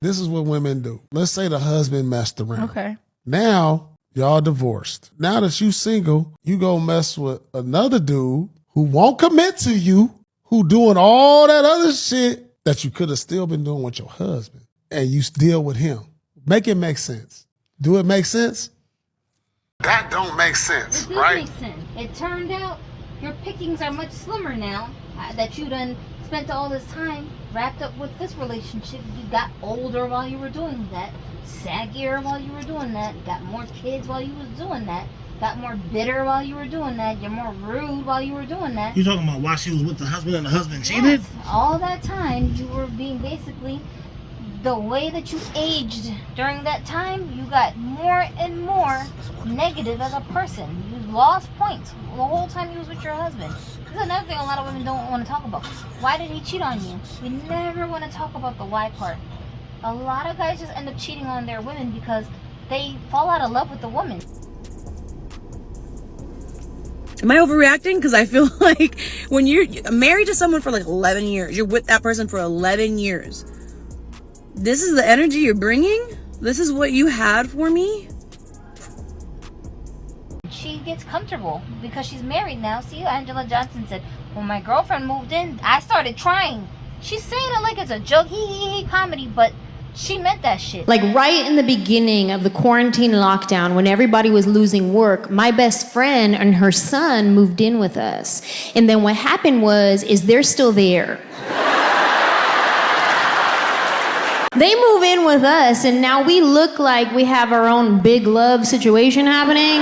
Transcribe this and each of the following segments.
This is what women do. Let's say the husband messed around. Okay. Now, y'all divorced. Now that you single, you go mess with another dude who won't commit to you, who doing all that other shit that you could have still been doing with your husband, and you deal with him. Make it make sense. Do it make sense? That don't make sense, it does right? Make sense. It turned out your pickings are much slimmer now that you done spent all this time wrapped up with this relationship. You got older while you were doing that, saggier while you were doing that, got more kids while you was doing that, got more bitter while you were doing that, you're more rude while you were doing that. You talking about while she was with the husband and the husband cheated? Yes, all that time you were being basically, the way that you aged during that time, you got more and more negative as a person. You lost points the whole time you was with your husband. This is another thing a lot of women don't want to talk about. Why did he cheat on you? We never want to talk about the why part. A lot of guys just end up cheating on their women because they fall out of love with the woman. Am I overreacting? Because I feel like when you're married to someone for like 11 years, you're with that person for 11 years. This is the energy you're bringing? This is what you had for me? She gets comfortable because she's married now. See, Angela Johnson said, when my girlfriend moved in, I started trying. She's saying it like it's a joke, hee comedy, but she meant that shit. Like right in the beginning of the quarantine lockdown, when everybody was losing work, my best friend and her son moved in with us. And then what happened is they're still there. They move in with us, and now we look like we have our own big love situation happening.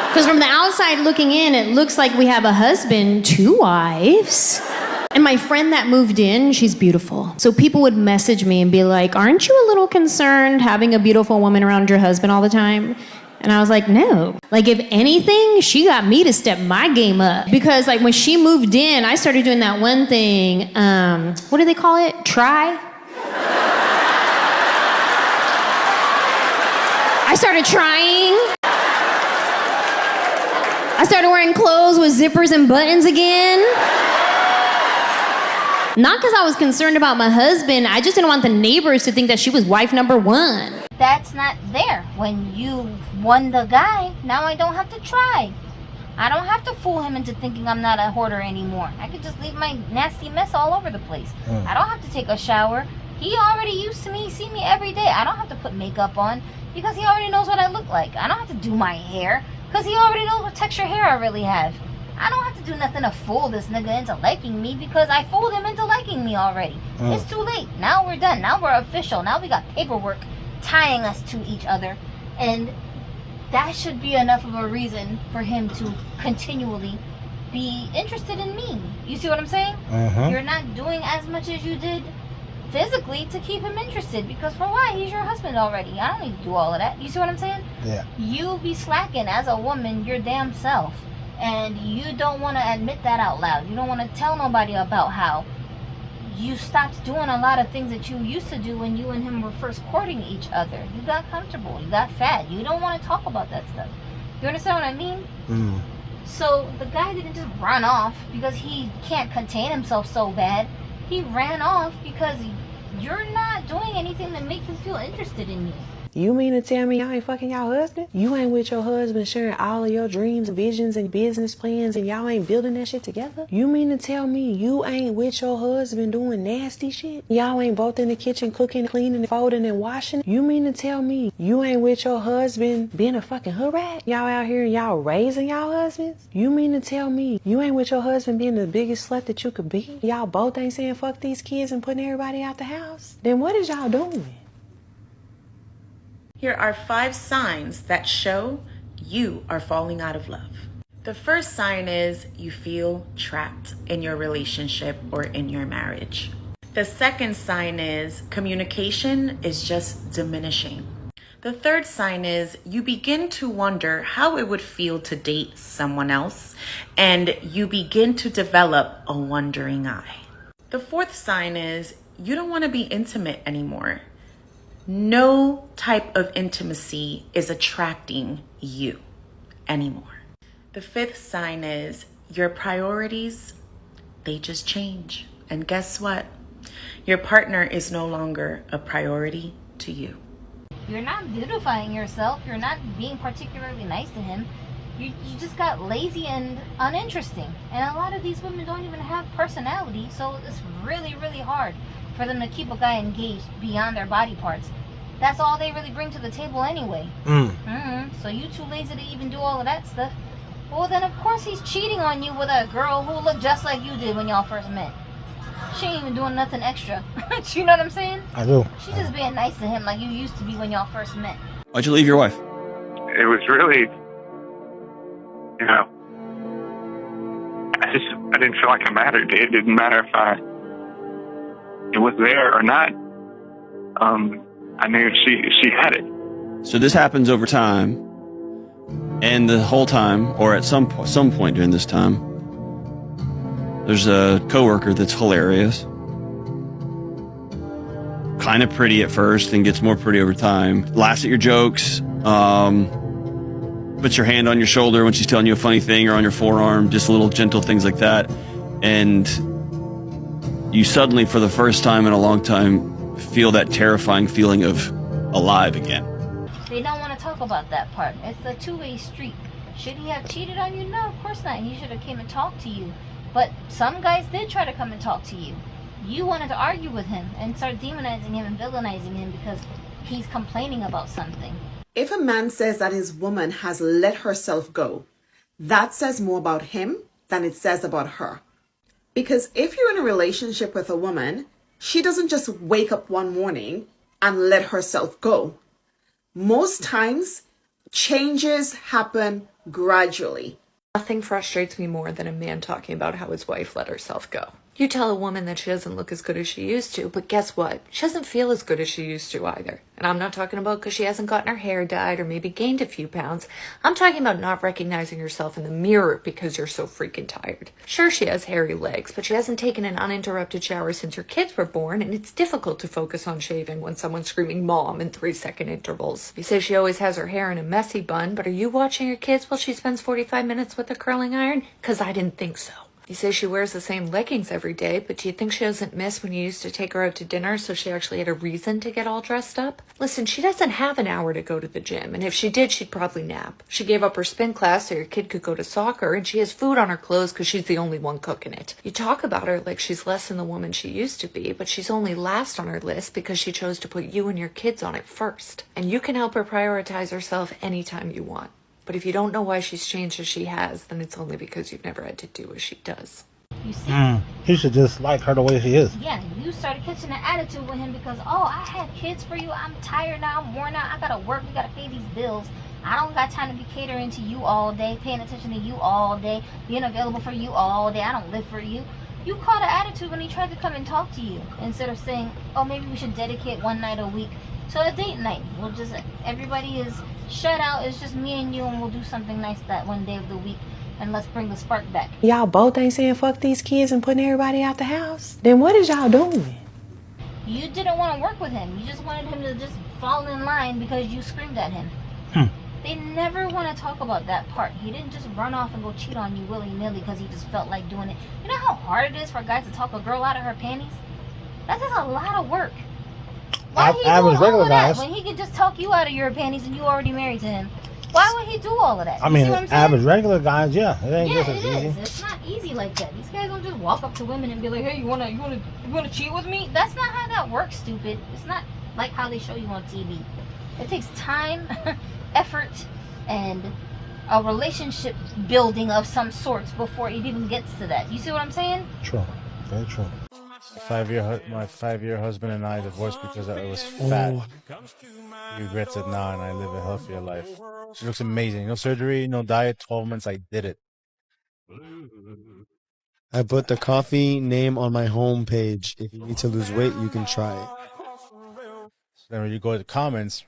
Because from the outside looking in, it looks like we have a husband, 2 wives. And my friend that moved in, she's beautiful. So people would message me and be like, aren't you a little concerned having a beautiful woman around your husband all the time? And I was like, no. Like, if anything, she got me to step my game up. Because, like, when she moved in, I started doing that one thing. What do they call it? Try? I started trying. I started wearing clothes with zippers and buttons again. Not because I was concerned about my husband. I just didn't want the neighbors to think that she was wife number 1. That's not there. When you won the guy, now I don't have to try. I don't have to fool him into thinking I'm not a hoarder anymore. I could just leave my nasty mess all over the place. I don't have to take a shower. He already used to me, see me every day. I don't have to put makeup on because he already knows what I look like. I don't have to do my hair because he already knows what texture hair I really have. I don't have to do nothing to fool this nigga into liking me because I fooled him into liking me already. It's too late. Now we're done. Now we're official. Now we got paperwork tying us to each other. And that should be enough of a reason for him to continually be interested in me. You see what I'm saying? You're not doing as much as you did physically to keep him interested because for why? He's your husband already. I don't need to do all of that. You see what I'm saying? Yeah. You be slacking as a woman your damn self. And you don't want to admit that out loud. You don't want to tell nobody about how you stopped doing a lot of things that you used to do when you and him were first courting each other. You got comfortable. You got fat. You don't want to talk about that stuff. You understand what I mean? So the guy didn't just run off because he can't contain himself so bad. He ran off because you're not doing anything that makes him feel interested in you. You mean to tell me y'all ain't fucking y'all husband? You ain't with your husband sharing all of your dreams and visions and business plans and y'all ain't building that shit together? You mean to tell me you ain't with your husband doing nasty shit? Y'all ain't both in the kitchen cooking, cleaning, folding, and washing? You mean to tell me you ain't with your husband being a fucking hood rat? Y'all out here and y'all raising y'all husbands? You mean to tell me you ain't with your husband being the biggest slut that you could be? Y'all both ain't saying fuck these kids and putting everybody out the house? Then what is y'all doing? Here are 5 signs that show you are falling out of love. The first sign is you feel trapped in your relationship or in your marriage. The second sign is communication is just diminishing. The third sign is you begin to wonder how it would feel to date someone else, and you begin to develop a wandering eye. The fourth sign is you don't want to be intimate anymore. No type of intimacy is attracting you anymore. The fifth sign is your priorities, they just change. And guess what? Your partner is no longer a priority to you. You're not beautifying yourself. You're not being particularly nice to him. You just got lazy and uninteresting. And a lot of these women don't even have personality, so it's really, really hard for them to keep a guy engaged beyond their body parts. That's all they really bring to the table anyway. So you too lazy to even do all of that stuff. Well, then of course he's cheating on you with a girl who looked just like you did when y'all first met. She ain't even doing nothing extra. You know what I'm saying? I do. She just being nice to him like you used to be when y'all first met. Why'd you leave your wife? It was really, you know, I didn't feel like I mattered. It didn't matter if it was there or not. I knew she had it. So this happens over time, and the whole time, or at some point during this time, there's a coworker that's hilarious, kind of pretty at first, and gets more pretty over time. Laughs at your jokes, puts your hand on your shoulder when she's telling you a funny thing, or on your forearm, just little gentle things like that, and you suddenly, for the first time in a long time, feel that terrifying feeling of alive again. They don't want to talk about that part. It's a two-way street. Should he have cheated on you? No, of course not. He should have came and talked to you. But some guys did try to come and talk to you. You wanted to argue with him and start demonizing him and villainizing him because he's complaining about something. If a man says that his woman has let herself go, that says more about him than it says about her. Because if you're in a relationship with a woman, she doesn't just wake up one morning and let herself go. Most times, changes happen gradually. Nothing frustrates me more than a man talking about how his wife let herself go. You tell a woman that she doesn't look as good as she used to, but guess what? She doesn't feel as good as she used to either. And I'm not talking about because she hasn't gotten her hair dyed or maybe gained a few pounds. I'm talking about not recognizing yourself in the mirror because you're so freaking tired. Sure, she has hairy legs, but she hasn't taken an uninterrupted shower since her kids were born, and it's difficult to focus on shaving when someone's screaming mom in 3-second intervals. You say she always has her hair in a messy bun, but are you watching your kids while she spends 45 minutes with a curling iron? Because I didn't think so. You say she wears the same leggings every day, but do you think she doesn't miss when you used to take her out to dinner so she actually had a reason to get all dressed up? Listen, she doesn't have an hour to go to the gym, and if she did, she'd probably nap. She gave up her spin class so your kid could go to soccer, and she has food on her clothes because she's the only one cooking it. You talk about her like she's less than the woman she used to be, but she's only last on her list because she chose to put you and your kids on it first. And you can help her prioritize herself anytime you want. But if you don't know why she's changed as she has, then it's only because you've never had to do as she does. You see? He should just like her the way she is. Yeah, you started catching an attitude with him because, oh, I had kids for you. I'm tired now. I'm worn out. I gotta work. We gotta pay these bills. I don't got time to be catering to you all day, paying attention to you all day, being available for you all day. I don't live for you. You caught an attitude when he tried to come and talk to you instead of saying, oh, maybe we should dedicate one night a week to a date night. We'll just, everybody is shut out. It's just me and you, and we'll do something nice that one day of the week. And let's bring the spark back. Y'all both ain't saying fuck these kids and putting everybody out the house? Then what is y'all doing? You didn't want to work with him. You just wanted him to just fall in line because you screamed at him. They never want to talk about that part. He didn't just run off and go cheat on you willy-nilly because he just felt like doing it. You know how hard it is for guys to talk a girl out of her panties? That's just a lot of work. Why he doing all of that when he could just talk you out of your panties and you already married to him? Why would he do all of that? I mean, average regular guys, yeah, it ain't just as easy. It's not easy like that. These guys don't just walk up to women and be like, "Hey, you wanna cheat with me?" That's not how that works, stupid. It's not like how they show you on TV. It takes time, effort, and a relationship building of some sorts before it even gets to that. You see what I'm saying? True, very true. My 5-year husband and I divorced because I was fat. He regrets it now, and I live a healthier life. She looks amazing. No surgery, no diet. 12 months, I did it. I put the coffee name on my homepage. If you need to lose weight, you can try it. So then when you go to the comments,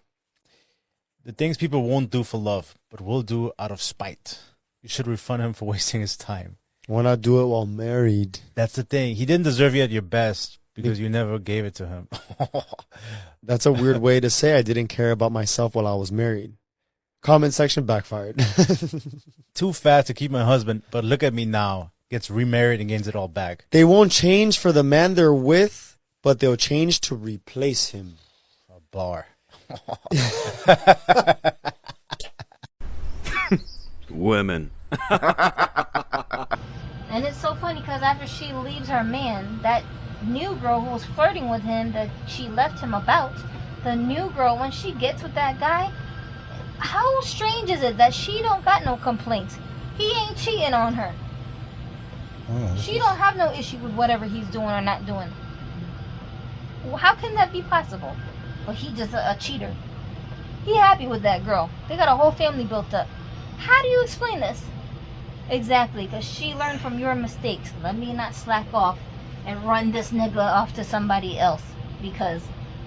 the things people won't do for love, but will do out of spite. You should refund him for wasting his time. Why not do it while married? That's the thing. He didn't deserve you at your best because you never gave it to him. That's a weird way to say I didn't care about myself while I was married. Comment section backfired. Too fast to keep my husband, but look at me now. Gets remarried and gains it all back. They won't change for the man they're with, but they'll change to replace him. A bar. Women. And it's so funny because after she leaves her man, that new girl who was flirting with him that she left him about, the new girl, when she gets with that guy, how strange is it that she don't got no complaints? He ain't cheating on her. She don't have no issue with whatever he's doing or not doing. Well, how can that be possible? But he just a cheater. He happy with that girl. They got a whole family built up. How do you explain this? Exactly, because she learned from your mistakes. Let me not slack off and run this nigga off to somebody else because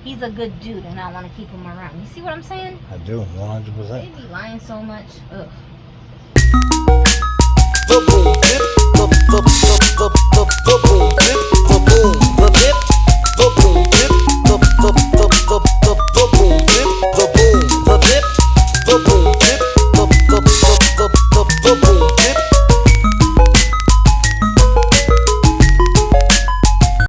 he's a good dude and I want to keep him around. You see what I'm saying? I do, 100%. They be lying so much. Ugh. The boom,